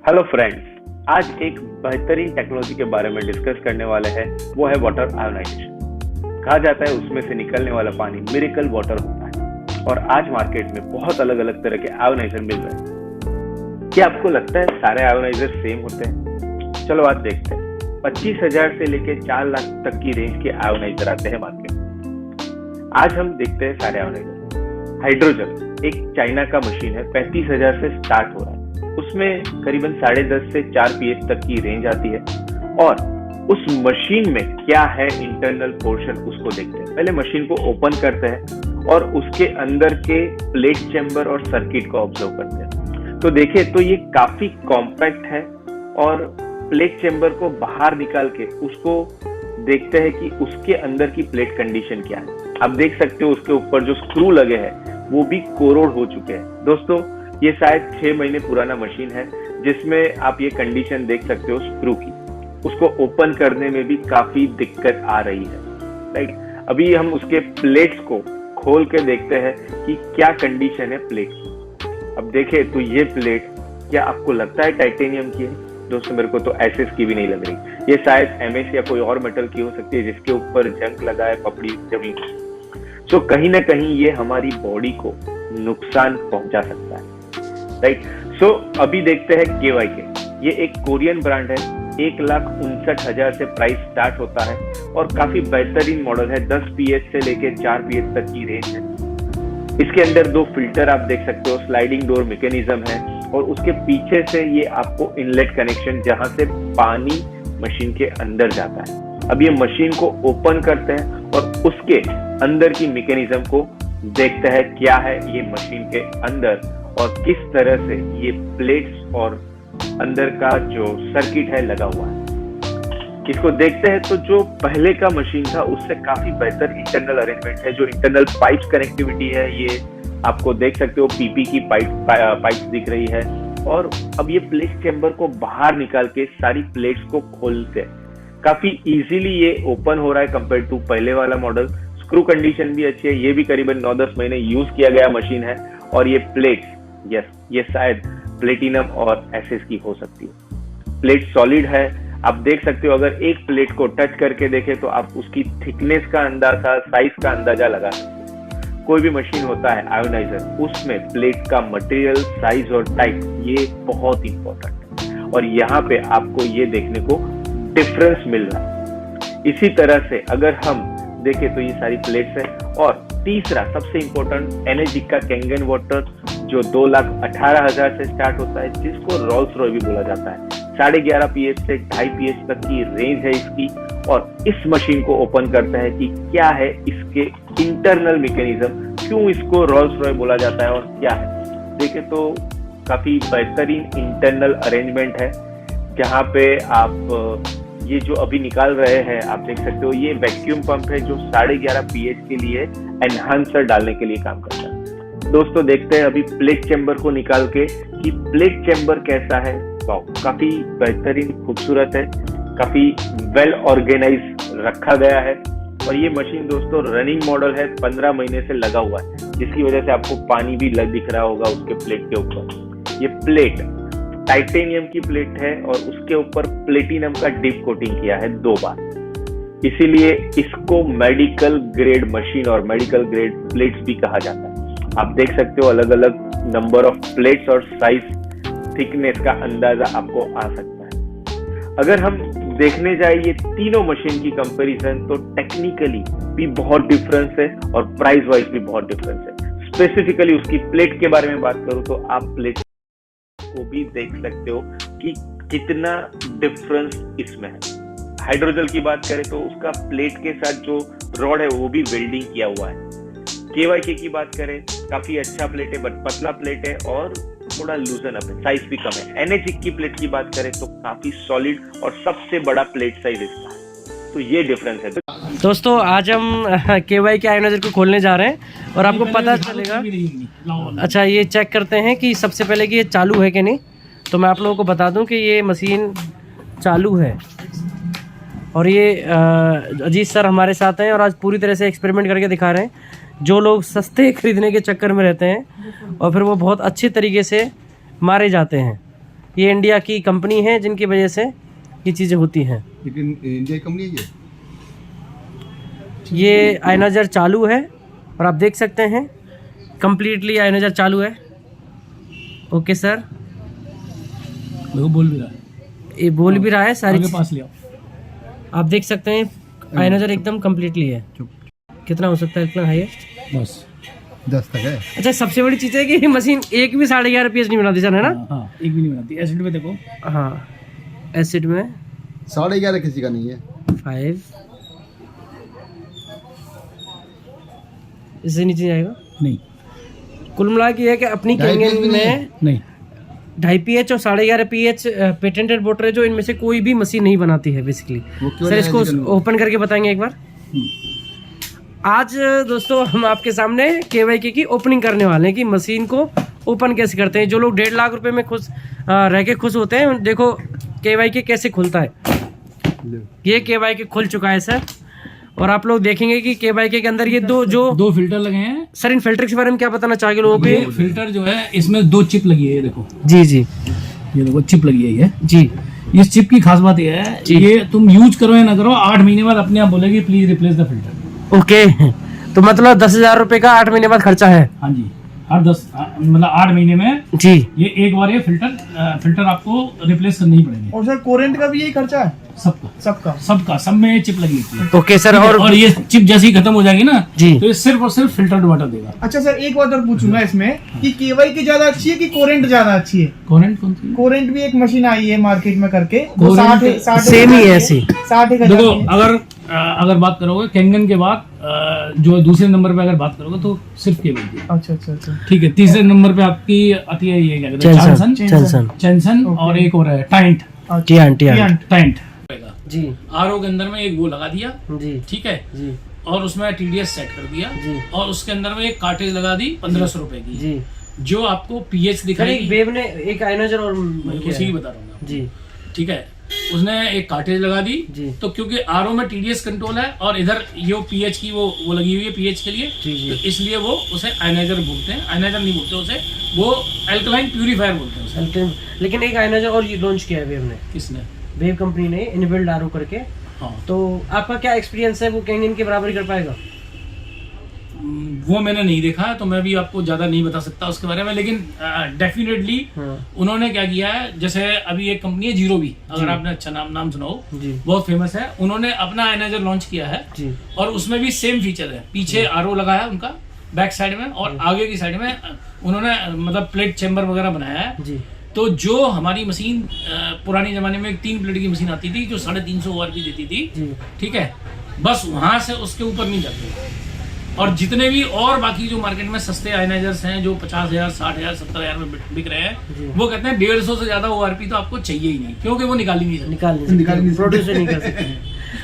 Hello friends, आज एक बेहतरीन टेक्नोलॉजी के बारे में डिस्कस करने वाले हैं। वो है वाटर आयोनाइजेशन। कहा जाता है उसमें से निकलने वाला पानी मिरेकल वाटर होता है और आज मार्केट में बहुत अलग अलग तरह के आयोनाइजर मिल रहे हैं। क्या आपको लगता है सारे आयोनाइजर सेम होते हैं? चलो आज देखते हैं। 25,000 से लेके 4 लाख तक की रेंज के आयोनाइजर आते हैं मार्केट में। आज हम देखते हैं सारे आयोनाइजर। हाइड्रोजल एक चाइना का मशीन है, 35,000 से स्टार्ट हो रहा है। उसमें करीबन 10.5 से 4 pH तक की रेंज आती है और उस मशीन में क्या है इंटरनल पोर्शन उसको देखते हैं। पहले मशीन को ओपन करते हैं और उसके अंदर के प्लेट चैम्बर और सर्किट को ऑब्जर्व करते हैं। तो देखिए तो ये काफी कॉम्पैक्ट है और प्लेट चैम्बर को बाहर निकाल के उसको देखते हैं कि उसके अंदर की प्लेट कंडीशन क्या है। आप देख सकते हो उसके ऊपर जो स्क्रू लगे हैं वो भी कोरोड हो चुके हैं। दोस्तों ये शायद 6 महीने पुराना मशीन है जिसमें आप ये कंडीशन देख सकते हो स्क्रू की। उसको ओपन करने में भी काफी दिक्कत आ रही है। राइट, अभी हम उसके प्लेट्स को खोल के देखते हैं कि क्या कंडीशन है प्लेट की। अब देखें तो ये प्लेट क्या आपको लगता है टाइटेनियम की है? दोस्तों मेरे को तो एसएस की भी नहीं लग रही। ये शायद एमएस या कोई और मेटल की हो सकती है जिसके ऊपर जंग लगा है, पपड़ी जमी। तो कहीं ना कहीं ये हमारी बॉडी को नुकसान पहुंचा सकता है। राइट, सो अभी देखते हैं KYK। ये एक कोरियन ब्रांड है। 1,59,000 से प्राइस स्टार्ट होता है और काफी बेहतरीन मॉडल है। 10 pH से लेके 4 pH तक की रेंज है। इसके अंदर 2 फिल्टर आप देख सकते हो, स्लाइडिंग डोर मैकेनिज्म है और उसके पीछे से ये आपको इनलेट कनेक्शन जहां से पानी मशीन के अंदर जाता है। अब ये मशीन को ओपन करते हैं और उसके अंदर की मैकेनिज्म को देखते हैं क्या है ये मशीन के अंदर और किस तरह से ये प्लेट्स और अंदर का जो सर्किट है लगा हुआ है। इसको देखते हैं तो जो पहले का मशीन था उससे काफी बेहतर इंटरनल अरेंजमेंट है। जो इंटरनल पाइप कनेक्टिविटी है ये आपको देख सकते हो, PP की पाइप दिख रही है और अब ये प्लेट चैम्बर को बाहर निकाल के सारी प्लेट्स को खोलते हैं। काफी इजीली ये ओपन हो रहा है कंपेयर टू पहले वाला मॉडल। स्क्रू कंडीशन भी अच्छी है। ये भी करीबन 9-10 महीने यूज किया गया मशीन है और ये प्लेट्स ये शायद प्लेटिनम और एसएस की हो सकती है। प्लेट सॉलिड है। आप देख सकते हो अगर एक प्लेट को टच करके देखें तो आप उसकी थिकनेस का अंदाजा, साइज का अंदाजा लगा सकते हो। कोई भी मशीन होता है आयोनाइजर, उसमें प्लेट का मटेरियल, साइज और टाइप ये बहुत इंपॉर्टेंट है और यहाँ पे आपको ये देखने को डिफरेंस मिल रहा है। इसी तरह से अगर हम देखें तो ये सारी प्लेट्स है और तीसरा सबसे इंपॉर्टेंट एनर्जिक का कैंगन वाटर जो 2,18,000 से स्टार्ट होता है, जिसको रोल्स रॉय भी बोला जाता है। 11.5 pH से 2.5 pH तक की रेंज है इसकी और इस मशीन को ओपन करता है कि क्या है इसके इंटरनल मैकेनिज्म, क्यों इसको रोल्स रॉय बोला जाता है और क्या है। देखें तो काफी बेहतरीन इंटरनल अरेंजमेंट है जहाँ पे आप ये जो अभी निकाल रहे हैं आप देख सकते हो, ये वैक्यूम पंप है जो 11.5 pH के लिए एनहांसर डालने के लिए काम करता है। दोस्तों देखते हैं अभी प्लेट चैम्बर को निकाल के कि प्लेट चैम्बर कैसा है। वाओ, काफी बेहतरीन, खूबसूरत है, काफी वेल ऑर्गेनाइज रखा गया है और ये मशीन दोस्तों रनिंग मॉडल है, 15 महीने से लगा हुआ है, जिसकी वजह से आपको पानी भी दिख रहा होगा उसके प्लेट के ऊपर। ये प्लेट टाइटेनियम की प्लेट है और उसके ऊपर प्लेटिनम का डीप कोटिंग किया है 2 बार, इसीलिए इसको मेडिकल ग्रेड मशीन और मेडिकल ग्रेड प्लेट्स भी कहा जाता है। आप देख सकते हो अलग अलग नंबर ऑफ प्लेट्स और साइज, थिकनेस का अंदाजा आपको आ सकता है। अगर हम देखने जाए ये तीनों मशीन की कंपैरिजन तो टेक्निकली भी बहुत डिफरेंस है और प्राइस वाइज भी बहुत डिफरेंस है। स्पेसिफिकली उसकी प्लेट के बारे में बात करूं तो आप प्लेट को भी देख सकते हो कि कितना डिफरेंस इसमें है। हाइड्रोजल की बात करें तो उसका प्लेट के साथ जो रॉड है वो भी वेल्डिंग किया हुआ है। KYK की बात करें काफी अच्छा प्लेट है, बट पतला प्लेट है और थोड़ा लूजन अप है, साइज भी कम है। एनर्जिक की प्लेट की बात करें तो काफी सॉलिड और सबसे बड़ा प्लेट साइज इसका है। तो ये डिफरेंस है। दोस्तों आज हम KYK आयोनाइजर को खोलने जा रहे हैं और आपको पता चलेगा। अच्छा, ये चेक करते हैं कि सबसे पहले कि ये चालू है कि नहीं। तो मैं आप लोगों को बता दूं कि ये मशीन चालू है और ये अजीत सर हमारे साथ हैं और आज पूरी तरह से एक्सपेरिमेंट करके दिखा रहे हैं। जो लोग सस्ते खरीदने के चक्कर में रहते हैं और फिर वो बहुत अच्छे तरीके से मारे जाते हैं। ये इंडिया की कंपनी है जिनकी वजह से ये चीज़ें होती हैं। लेकिन इंडिया की कंपनी है ये आयनाइजर चालू है और आप देख सकते हैं कम्प्लीटली आयनाइजर चालू है। ओके सर, वो बोल भी रहा है, ये बोल भी रहा है सारी आगे पास ले आओ। आप देख सकते हैं आयनाइजर एकदम कम्प्लीटली है। कितना हो सकता है इतना हाईएस्ट? 10 तक है। अच्छा, सबसे बड़ी चीज़ है कि ये मशीन एक भी 11.5 PS नहीं बनाती सर, है ना? हाँ, एक भी नहीं बनाती। एसिड में देखो, हाँ, एसिड में 11.5 किसी का नहीं है। 5, इससे नीचे जाएगा नहीं कुल मिला के। है कि अपनी 2.5 PS कैंगन भी नहीं है? में नहीं 2.5 PH और 11.5 PH पेटेंटेड वाटर है, जो इनमें से कोई भी मशीन नहीं बनाती है बेसिकली। वो क्यों सर नहीं इसको है? ओपन करके बताएंगे एक बार। आज दोस्तों हम आपके सामने KYK की ओपनिंग करने वाले हैं कि मशीन को ओपन कैसे करते हैं। जो लोग 1.5 लाख रुपए में खुश रह के खुश होते हैं, देखो KYK कैसे खुलता है। ये KYK खुल चुका है सर, और आप लोग देखेंगे कि KYK के अंदर ये दो फिल्टर लगे हैं सर। इन फिल्टर के बारे में क्या बताना चाहोगे लोगों ये को? फिल्टर जो है इसमें 2 चिप लगी है, ये देखो, जी जी ये देखो चिप लगी है ये। जी इस चिप की खास बात ये है, ये तुम यूज करो या ना करो, 8 महीने बाद अपने आप बोलेगी please replace the filter. Okay, तो मतलब 10,000 रुपए का 8 महीने बाद खर्चा है? हाँ जी, हर 8 महीने में जी। ये एक बार ये फिल्टर आपको रिप्लेस करने ही पड़ेंगे। और सर कोरेंट का भी यही खर्चा है? सबका सब में ये चिप लगी होती है। ओके सर, और ये चिप जैसे ही खत्म हो जाएगी ना जी, तो ये सिर्फ और सिर्फ फिल्टर्ड वाटर देगा। अच्छा सर, एक बात और पूछूंगा इसमें कि KYK ज्यादा अच्छी है कि कोरेंट ज्यादा अच्छी है? कोरेंट कौन सी? कोरेंट भी एक मशीन आई है मार्केट में करके, वो कोरेंट 60 सेम ही है ऐसी। 60 देखो, अगर बात करोगे कैंगन के बाद जो दूसरे नंबर पे अगर बात करोगे तो सिर्फ KYK है। अच्छा। ठीक है, तीसरे नंबर पे आपकी आती है ये क्या कहते हैं, चैनसन और एक और है टाइंट। जी। RO के अंदर में एक वो लगा दिया जी, ठीक है जी और उसमें TDS सेट कर दिया जी, और उसके अंदर में एक कार्टेज लगा दी 1500 रुपए की, जी। जो आपको पीएच दिखाएगी। वेब ने एक आयनाइजर और उसी की बता रहा हूँ जी, ठीक है। उसने एक कार्टेज लगा दी जी। तो क्योंकि RO में TDS कंट्रोल है और इधर ये पीएच की वो लगी हुई है पीएच के लिए, जी, जी। तो इसलिए वो उसे आयनाइजर बोलते हैं। आयनाइजर नहीं बोलते उसे, वो अल्कलाइन प्यूरीफायर बोलते हैं उसे। लेकिन एक आयनाइजर और ये लॉन्च किया है वेब ने, किसने? वेब कंपनी ने, इनबिल्ड RO करके। हाँ, तो आपका क्या एक्सपीरियंस है, वो कैंगन की बराबरी कर पाएगा? वो मैंने नहीं देखा है तो मैं भी आपको ज्यादा नहीं बता सकता उसके बारे में, लेकिन डेफिनेटली उन्होंने क्या किया है, जैसे अभी एक कंपनी है जीरो भी, अगर आपने अच्छा नाम सुना हो, बहुत फेमस है। उन्होंने अपना आयनाइजर लॉन्च किया है जी, और उसमें भी सेम फीचर है। पीछे RO लगा है उनका बैक साइड में, और आगे की साइड में उन्होंने मतलब प्लेट चेम्बर वगैरह बनाया है जी। तो जो हमारी मशीन पुराने जमाने में एक 3 प्लेट की मशीन आती थी जो 350 ORP देती थी, ठीक है, बस वहां से उसके ऊपर नहीं जाते। और जितने भी और बाकी जो मार्केट में सस्ते आयनाइजर्स हैं जो 50,000, 60,000, 70,000 में बिक रहे हैं, वो कहते हैं 150 से ज्यादा ORP तो आपको चाहिए ही नहीं, क्योंकि वो निकाल ही नहीं सकते, प्रोड्यूस नहीं कर सकते।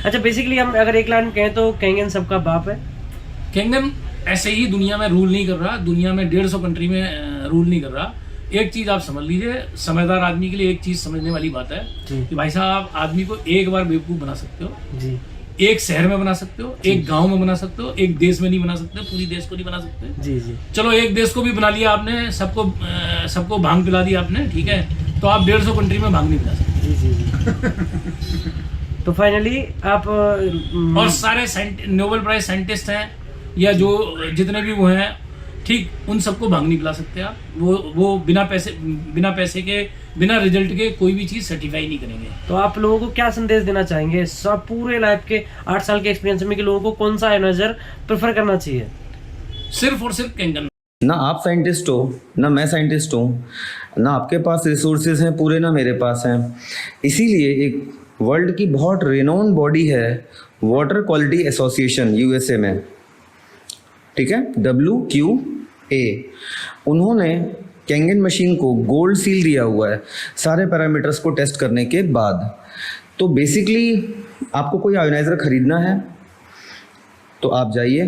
अच्छा, बेसिकली हम अगर एक लाइन में कहें तो कैंगन सबका बाप है। कैंगन ऐसे ही दुनिया में रूल नहीं कर रहा, दुनिया में 150 कंट्री में रूल नहीं कर रहा। एक चीज आप समझ लीजिए, समझदार आदमी के लिए एक चीज समझने वाली बात है कि भाई साहब, आदमी को एक बार बेवकूफ बना सकते हो जी, एक शहर में बना सकते हो, एक गांव में बना सकते हो, एक देश में नहीं बना सकते, पूरी देश को नहीं बना सकते जी जी। चलो एक देश को भी बना लिया आपने, सबको भांग पिला दिया आपने, ठीक है, तो आप 150 कंट्री में भांग नहीं पिला सकते जी जी। तो फाइनली आप और सारे नोबेल प्राइज साइंटिस्ट हैं या जो जितने भी वो हैं, ठीक, उन सबको भांग नहीं पिला सकते आप। वो बिना पैसे के, बिना रिजल्ट के कोई भी चीज सर्टिफाई नहीं करेंगे। तो आप लोगों को क्या संदेश देना चाहेंगे सब पूरे लाइफ के 8 साल के एक्सपीरियंस में कि लोगों को कौन सा आयनाइजर प्रेफर करना चाहिए? सिर्फ और सिर्फ कैंगन। ना आप साइंटिस्ट हो, ना मैं साइंटिस्ट हूँ, ना आपके पास रिसोर्सेज हैं पूरे, ना मेरे पास हैं। इसीलिए एक वर्ल्ड की बहुत रिनोन बॉडी है वाटर क्वालिटी एसोसिएशन USA में, ठीक है, WQA। उन्होंने कैंगन मशीन को गोल्ड सील दिया हुआ है सारे पैरामीटर्स को टेस्ट करने के बाद। तो बेसिकली आपको कोई आयोनाइज़र ख़रीदना है तो आप जाइए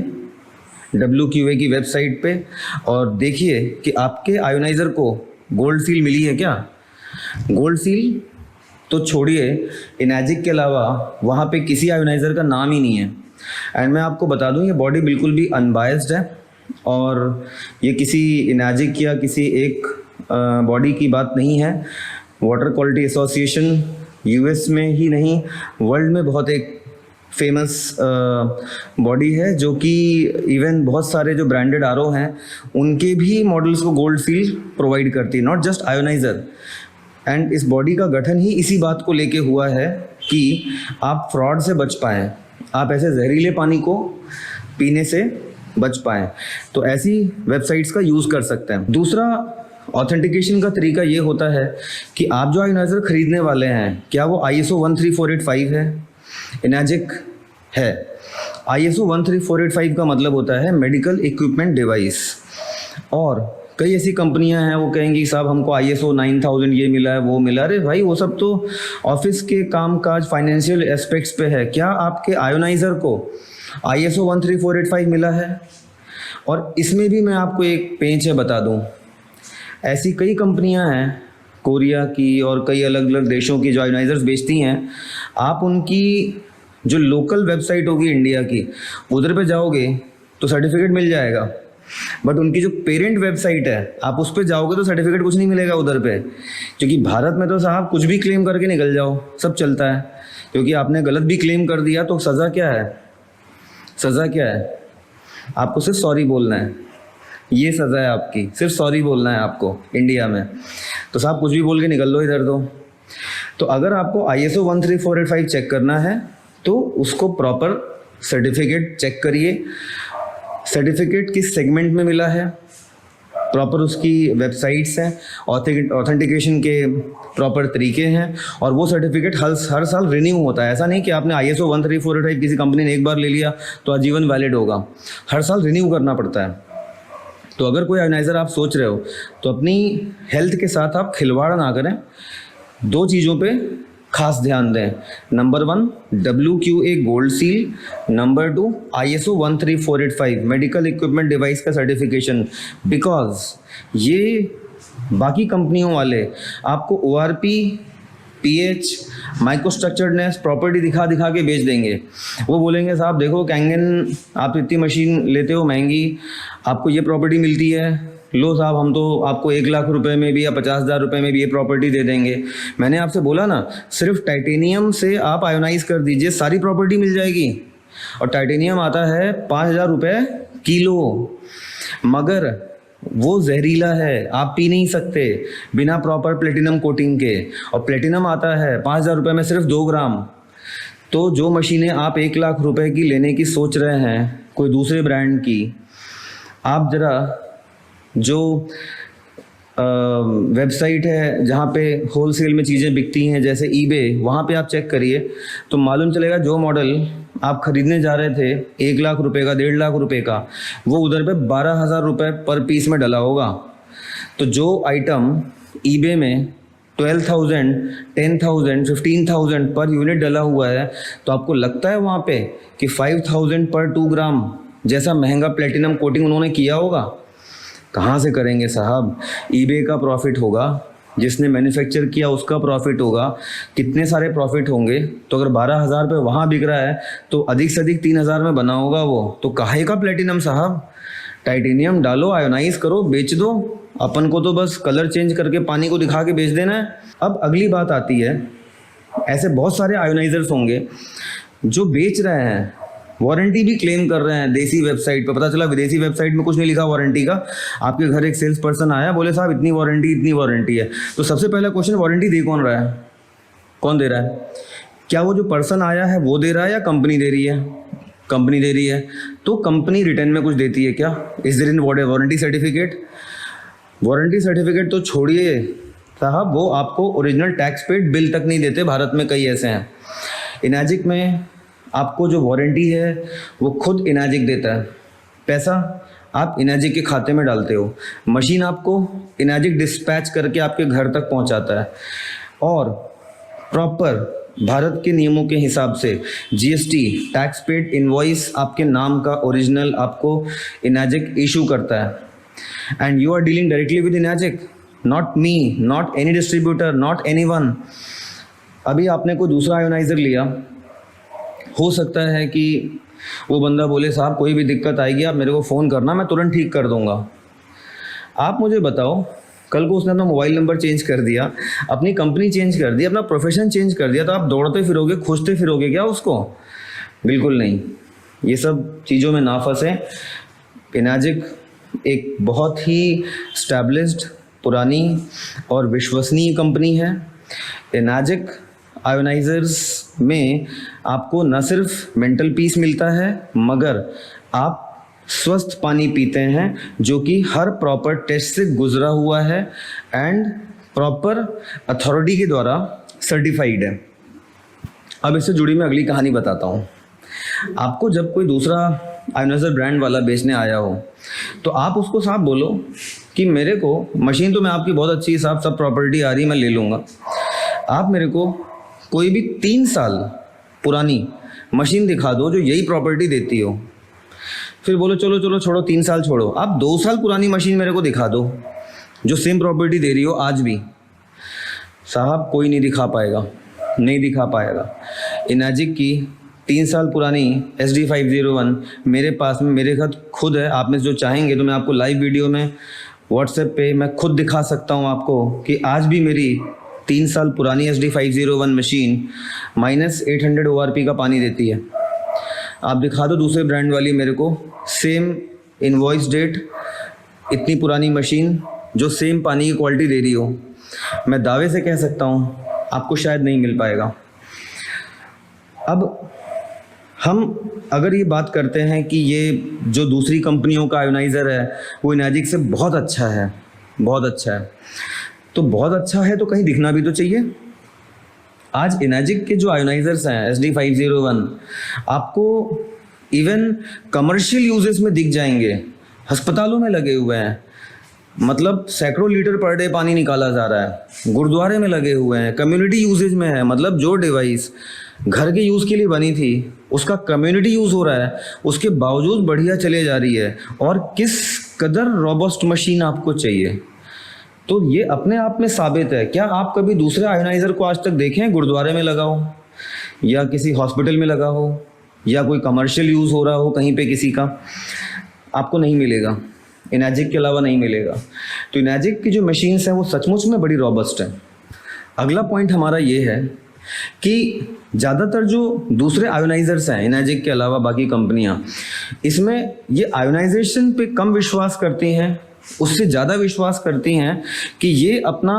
WQA की वेबसाइट पे और देखिए कि आपके आयोनाइज़र को गोल्ड सील मिली है क्या। गोल्ड सील तो छोड़िए, इनैजिक के अलावा वहाँ पे किसी आयोनाइज़र का नाम ही नहीं है। एंड मैं आपको बता दूँ, ये बॉडी बिल्कुल भी अनबायस्ड है और ये किसी इनैजिक या किसी एक बॉडी की बात नहीं है। वाटर क्वालिटी एसोसिएशन यूएस में ही नहीं वर्ल्ड में बहुत एक फेमस बॉडी है, जो कि इवन बहुत सारे जो ब्रांडेड आरओ हैं उनके भी मॉडल्स को गोल्ड सील प्रोवाइड करती है, नॉट जस्ट आयोनाइज़र। एंड इस बॉडी का गठन ही इसी बात को लेके हुआ है कि आप फ्रॉड से बच पाएँ, आप ऐसे जहरीले पानी को पीने से बच पाएँ। तो ऐसी वेबसाइट्स का यूज़ कर सकते हैं। दूसरा ऑथेंटिकेशन का तरीका ये होता है कि आप जो आयोनाइज़र खरीदने वाले हैं क्या वो ISO 13485 है, इनाजिक है। ISO 13485 का मतलब होता है मेडिकल इक्विपमेंट डिवाइस। और कई ऐसी कंपनियां हैं वो कहेंगी साहब हमको ISO 9000 ये मिला है वो मिला। अरे भाई वो सब तो ऑफिस के काम काज फाइनेंशियल एस्पेक्ट्स पे है। क्या आपके आयोनाइज़र को ISO 13485 मिला है? और इसमें भी मैं आपको एक पेंच है बता दूं, ऐसी कई कंपनियां हैं कोरिया की और कई अलग अलग देशों की जो आयोनाइज़र्स बेचती हैं। आप उनकी जो लोकल वेबसाइट होगी इंडिया की उधर पे जाओगे तो सर्टिफिकेट मिल जाएगा, बट उनकी जो पेरेंट वेबसाइट है आप उस पर जाओगे तो सर्टिफिकेट कुछ नहीं मिलेगा उधर पे। क्योंकि भारत में तो साहब कुछ भी क्लेम करके निकल जाओ सब चलता है, क्योंकि आपने गलत भी क्लेम कर दिया तो सज़ा क्या है? सज़ा क्या है? आपको सिर्फ सॉरी बोलना है, ये सज़ा है आपकी, सिर्फ सॉरी बोलना है आपको इंडिया में। तो साहब कुछ भी बोल के निकल लो इधर तो अगर आपको ISO 13485 चेक करना है तो उसको प्रॉपर सर्टिफिकेट चेक करिए, सर्टिफिकेट किस सेगमेंट में मिला है, प्रॉपर उसकी वेबसाइट्स हैं, ऑथेंटिकेशन के प्रॉपर तरीके हैं, और वो सर्टिफिकेट हर साल रिन्यू होता है। ऐसा नहीं कि आपने ISO 13485 किसी कंपनी ने एक बार ले लिया तो आजीवन वैलिड होगा, हर साल रिन्यू करना पड़ता है। तो अगर कोई आयोनाइज़र आप सोच रहे हो तो अपनी हेल्थ के साथ आप खिलवाड़ ना करें। दो चीज़ों पे खास ध्यान दें, number 1 WQA gold seal, number 2 ISO 13485 medical equipment device का सर्टिफिकेशन। बिकॉज ये बाकी कंपनियों वाले आपको ORP, pH, माइक्रोस्ट्रक्चर्डनेस, प्रॉपर्टी दिखा के बेच देंगे। वो बोलेंगे साहब देखो कैंगन आप इतनी मशीन लेते हो महंगी, आपको ये प्रॉपर्टी मिलती है, लो साहब हम तो आपको 1 लाख रुपए में भी या 50,000 रुपये में भी ये प्रॉपर्टी दे देंगे। मैंने आपसे बोला ना सिर्फ टाइटेनियम से आप आयोनाइज कर दीजिए सारी प्रॉपर्टी मिल जाएगी। और टाइटेनियम आता है 5,000 रुपये किलो, मगर वो जहरीला है, आप पी नहीं सकते बिना प्रॉपर प्लेटिनम कोटिंग के। और प्लेटिनम आता है 5,000 रुपये में सिर्फ 2 ग्राम। तो जो मशीनें आप 1 लाख रुपए की लेने की सोच रहे हैं कोई दूसरे ब्रांड की, आप ज़रा जो वेबसाइट है जहाँ पे होलसेल में चीज़ें बिकती हैं जैसे eBay, वहाँ पे आप चेक करिए तो मालूम चलेगा जो मॉडल आप ख़रीदने जा रहे थे 1 लाख रुपए का, 1.5 लाख रुपए का, वो उधर पे 12,000 रुपये पर पीस में डला होगा। तो जो आइटम eBay में 12,000, 10,000, 15,000 पर यूनिट डला हुआ है, तो आपको लगता है वहाँ पे कि 5,000 पर 2 ग्राम जैसा महंगा प्लेटिनम कोटिंग उन्होंने किया होगा? कहाँ से करेंगे साहब? eBay का प्रॉफिट होगा, जिसने मैन्युफैक्चर किया उसका प्रॉफिट होगा, कितने सारे प्रॉफिट होंगे। तो अगर 12,000 पे वहाँ बिक रहा है तो अधिक से अधिक 3,000 में बना होगा वो। तो काहे का प्लेटिनम साहब? टाइटेनियम डालो, आयोनाइज करो, बेच दो। अपन को तो बस कलर चेंज करके पानी को दिखा के बेच देना है। अब अगली बात आती है, ऐसे बहुत सारे आयोनाइजर्स होंगे जो बेच रहे हैं, वारंटी भी क्लेम कर रहे हैं देसी वेबसाइट पर। पता चला विदेशी वेबसाइट में कुछ नहीं लिखा वारंटी का। आपके घर एक सेल्स पर्सन आया, बोले साहब इतनी वारंटी है। तो सबसे पहला क्वेश्चन, वारंटी दे कौन रहा है? कौन दे रहा है? क्या वो जो पर्सन आया है वो दे रहा है या कंपनी दे रही है? कंपनी दे रही है। तो कंपनी रिटर्न में कुछ देती है क्या? Is there in warranty certificate? Warranty certificate तो छोड़िए साहब, वो आपको ओरिजिनल टैक्स पेड बिल तक नहीं देते। भारत में कई ऐसे हैं। इनाजिक में आपको जो वारंटी है वो खुद इनाजिक देता है, पैसा आप इनाजिक के खाते में डालते हो, मशीन आपको इनाजिक डिस्पैच करके आपके घर तक पहुंचाता है, और प्रॉपर भारत के नियमों के हिसाब से GST टैक्स पेड इनवॉइस आपके नाम का ओरिजिनल आपको इनाजिक इशू करता है। And you are dealing directly with Enagic, not me, not any distributor, not anyone. अभी आपने कोई दूसरा आयोनाइजर लिया, हो सकता है कि वो बंदा बोले साहब कोई भी दिक्कत आएगी आप मेरे को फ़ोन करना, मैं तुरंत ठीक कर दूंगा। आप मुझे बताओ कल को उसने अपना मोबाइल नंबर चेंज कर दिया, अपनी कंपनी चेंज कर दी, अपना प्रोफेशन चेंज कर दिया, तो आप दौड़ते फिरोगे, खोजते फिरोगे क्या उसको? बिल्कुल नहीं। ये सब चीज़ों में ना फंसे। इनाजिक एक बहुत ही स्टैब्लिश्ड, पुरानी और विश्वसनीय कंपनी है। इनाजिक आयोनाइजर्स में आपको न सिर्फ मेंटल पीस मिलता है, मगर आप स्वस्थ पानी पीते हैं जो कि हर प्रॉपर टेस्ट से गुजरा हुआ है एंड प्रॉपर अथॉरिटी के द्वारा सर्टिफाइड है। अब इससे जुड़ी मैं अगली कहानी बताता हूँ। आपको जब कोई दूसरा आयोनाइजर ब्रांड वाला बेचने आया हो तो आप उसको साफ बोलो कि मेरे को मशीन तो मैं आपकी बहुत अच्छी साफ सब प्रॉपर्टी आ रही मैं ले लूँगा, आप मेरे को कोई भी 3 साल पुरानी मशीन दिखा दो जो यही प्रॉपर्टी देती हो। फिर बोलो चलो चलो छोड़ो 3 साल छोड़ो, आप 2 साल पुरानी मशीन मेरे को दिखा दो जो सेम प्रॉपर्टी दे रही हो आज भी। साहब कोई नहीं दिखा पाएगा, नहीं दिखा पाएगा। इनाजिक की 3 साल पुरानी SD501 मेरे पास में मेरे घर खुद है। आप में जो चाहेंगे तो मैं आपको लाइव वीडियो में व्हाट्सएप पे मैं खुद दिखा सकता हूँ आपको कि आज भी मेरी 3 साल पुरानी SD501 मशीन -800 ORP का पानी देती है। आप दिखा दो दूसरे ब्रांड वाली मेरे को सेम इनवॉइस डेट, इतनी पुरानी मशीन जो सेम पानी की क्वालिटी दे रही हो, मैं दावे से कह सकता हूँ आपको शायद नहीं मिल पाएगा। अब हम अगर ये बात करते हैं कि ये जो दूसरी कंपनियों का आयोनाइज़र है वो इनाजिक से बहुत अच्छा है, बहुत अच्छा है, तो बहुत अच्छा है तो कहीं दिखना भी तो चाहिए। आज इनाजिक के जो आयोनाइजर्स हैं SD501 आपको इवन कमर्शियल यूजेस में दिख जाएंगे, अस्पतालों में लगे हुए हैं, मतलब सैकड़ों लीटर पर डे पानी निकाला जा रहा है, गुरुद्वारे में लगे हुए हैं, कम्युनिटी यूजेज में है। मतलब जो डिवाइस घर के यूज़ के लिए बनी थी उसका कम्युनिटी यूज़ हो रहा है, उसके बावजूद बढ़िया चले जा रही है। और किस कदर रोबस्ट मशीन आपको चाहिए, तो ये अपने आप में साबित है। क्या आप कभी दूसरे आयोनाइज़र को आज तक देखें गुरुद्वारे में लगा हो या किसी हॉस्पिटल में लगा हो या कोई कमर्शियल यूज़ हो रहा हो कहीं पे किसी का? आपको नहीं मिलेगा, इनाजिक के अलावा नहीं मिलेगा। तो इनाजिक की जो मशीन्स हैं वो सचमुच में बड़ी रॉबस्ट हैं। अगला पॉइंट हमारा ये है कि ज़्यादातर जो दूसरे आयोनाइजर्स हैं इनाजिक के अलावा बाकी कंपनियां, इसमें ये आयोनाइजेशन पे कम विश्वास करती हैं, उससे ज़्यादा विश्वास करती हैं कि ये अपना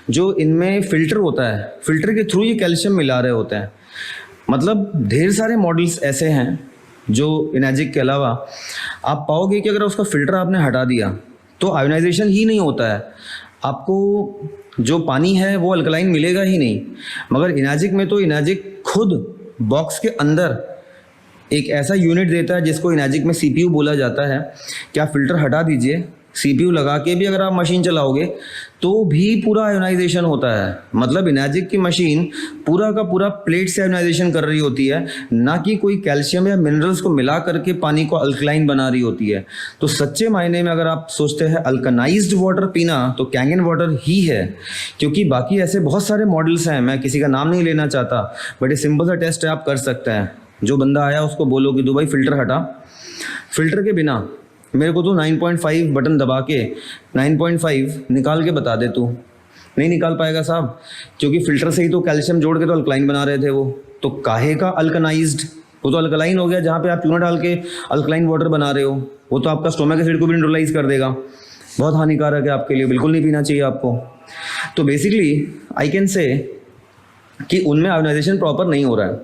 जो इनमें फ़िल्टर होता है, फ़िल्टर के थ्रू ये कैल्शियम मिला रहे होते हैं। मतलब ढेर सारे मॉडल्स ऐसे हैं जो इनाजिक के अलावा आप पाओगे कि अगर उसका फ़िल्टर आपने हटा दिया तो आयोनाइजेशन ही नहीं होता है, आपको जो पानी है वो अल्कलाइन मिलेगा ही नहीं। मगर इनाजिक में तो इनाजिक खुद बॉक्स के अंदर एक ऐसा यूनिट देता है जिसको इनाजिक में CPU बोला जाता है कि आप फ़िल्टर हटा दीजिए, CPU लगा के भी अगर आप मशीन चलाओगे तो भी पूरा आयोनाइजेशन होता है। मतलब इनाजिक की मशीन पूरा का पूरा प्लेट से आयोनाइजेशन कर रही होती है, ना कि कोई कैल्शियम या मिनरल्स को मिला करके पानी को अल्कलाइन बना रही होती है। तो सच्चे मायने में अगर आप सोचते हैं अल्कनाइज्ड वाटर पीना तो कैंगन वाटर ही है, क्योंकि बाकी ऐसे बहुत सारे मॉडल्स हैं, मैं किसी का नाम नहीं लेना चाहता, बट ये सिंपल सा टेस्ट है, आप कर सकते हैं। जो बंदा आया उसको बोलो कि भाई फ़िल्टर हटा, फ़िल्टर के बिना मेरे को तो 9.5 बटन दबा के 9.5 निकाल के बता दे, तू नहीं निकाल पाएगा साहब, क्योंकि फ़िल्टर से ही तो कैल्शियम जोड़ के तो अल्कलाइन बना रहे थे वो। तो काहे का अल्कनाइज्ड, वो तो अल्कलाइन हो गया। जहाँ पे आप चूना डाल के अल्कलाइन वाटर बना रहे हो वो तो आपका स्टोमक एसिड को भी न्यूट्रलाइज कर देगा, बहुत हानिकारक है आपके लिए, बिल्कुल नहीं पीना चाहिए आपको। तो बेसिकली आई कैन से कि उनमें आयोनाइजेशन प्रॉपर नहीं हो रहा है।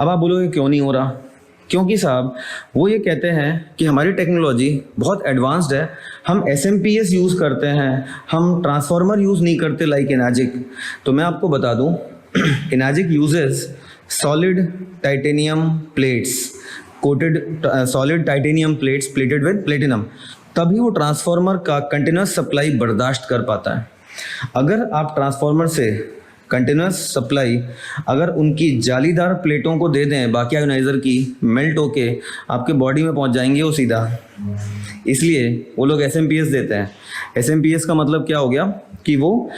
अब आप बोलोगे क्यों नहीं हो रहा? क्योंकि साहब वो ये कहते हैं कि हमारी टेक्नोलॉजी बहुत एडवांस्ड है, हम SMPS यूज़ करते हैं, हम ट्रांसफार्मर यूज़ नहीं करते लाइक इनाजिक। तो मैं आपको बता दूं इनाजिक uses solid titanium plates, coated solid titanium plates plated with platinum, तभी वो ट्रांसफार्मर का कंटिन्यूस सप्लाई बर्दाश्त कर पाता है। अगर आप ट्रांसफार्मर से कंटिन्यूस सप्लाई अगर उनकी जालीदार प्लेटों को दे दें बाकी आयोनाइज़र की, मेल्ट होके आपके बॉडी में पहुंच जाएंगे वो सीधा। इसलिए वो लोग SMPS देते हैं। SMPS का मतलब क्या हो गया कि वो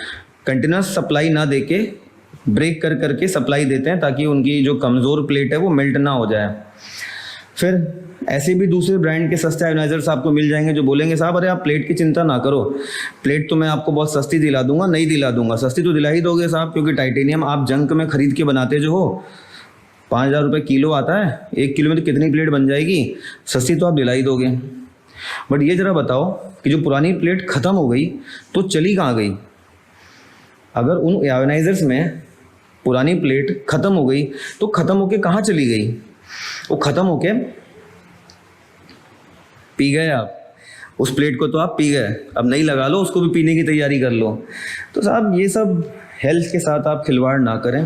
कंटिन्यूस सप्लाई ना दे के ब्रेक कर करके सप्लाई देते हैं ताकि उनकी जो कमज़ोर प्लेट है वो मेल्ट ना हो जाए। फिर ऐसे भी दूसरे ब्रांड के सस्ते आयोनाइजर्स आपको मिल जाएंगे जो बोलेंगे साहब अरे आप प्लेट की चिंता ना करो, प्लेट तो मैं आपको बहुत सस्ती दिला दूंगा। नहीं दिला दूंगा, सस्ती तो दिला ही दोगे साहब, क्योंकि टाइटेनियम आप जंक में खरीद के बनाते जो हो, 5,000 रुपये किलो आता है, 1 किलो में तो कितनी प्लेट बन जाएगी, सस्ती तो आप दिला ही दोगे। बट ये ज़रा बताओ कि जो पुरानी प्लेट ख़त्म हो गई तो चली कहाँ गई? अगर उन आयोनाइजर्स में पुरानी प्लेट ख़त्म हो गई तो ख़त्म होके कहाँ चली गई? वो ख़त्म होके पी गए आप, उस प्लेट को तो आप पी गए, अब नहीं लगा लो, उसको भी पीने की तैयारी कर लो। तो साहब ये सब हेल्थ के साथ आप खिलवाड़ ना करें।